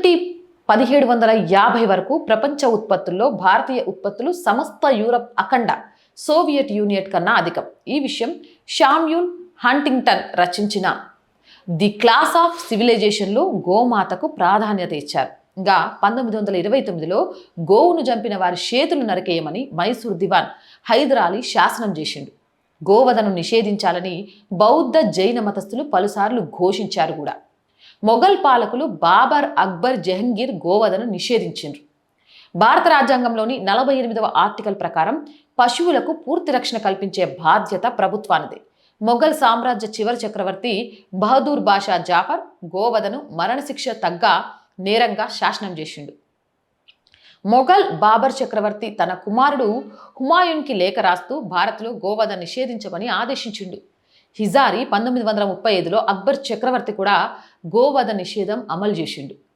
క్రీ 1750 వరకు ప్రపంచ ఉత్పత్తుల్లో భారతీయ ఉత్పత్తులు సమస్త యూరప్ అఖండ సోవియట్ యూనియన్ కన్నా అధికం. ఈ విషయం శామ్యూల్ హంటింగ్టన్ రచించిన ది క్లాస్ ఆఫ్ సివిలైజేషన్లో గోమాతకు ప్రాధాన్యత ఇచ్చారు. ఇంకా 1929లో గోవును చంపిన వారి చేతులు నరికేయమని మైసూర్ దివాన్ హైదర్ అలీ శాసనం చేసిండు. గోవధను నిషేధించాలని బౌద్ధ జైన మతస్థులు పలుసార్లు ఘోషించారు కూడా. మొఘల్ పాలకులు బాబర్, అక్బర్, జహంగీర్ గోవధను నిషేధించారు. భారత రాజ్యాంగంలోని 48వ ఆర్టికల్ ప్రకారం పశువులకు పూర్తి రక్షణ కల్పించే బాధ్యత ప్రభుత్వానిదే. మొఘల్ సామ్రాజ్య చివరి చక్రవర్తి బహదూర్ బాషా జాఫర్ గోవధను మరణశిక్ష తగ్గ నేరంగా శాసనం చేసిండు. మొఘల్ బాబర్ చక్రవర్తి తన కుమారుడు హుమాయూన్కి లేఖ రాస్తూ భారత్లో గోవధ నిషేధించమని ఆదేశించిండు. హిజారి 1935లో అక్బర్ చక్రవర్తి కూడా గోవధ నిషేధం అమలు చేసిండు.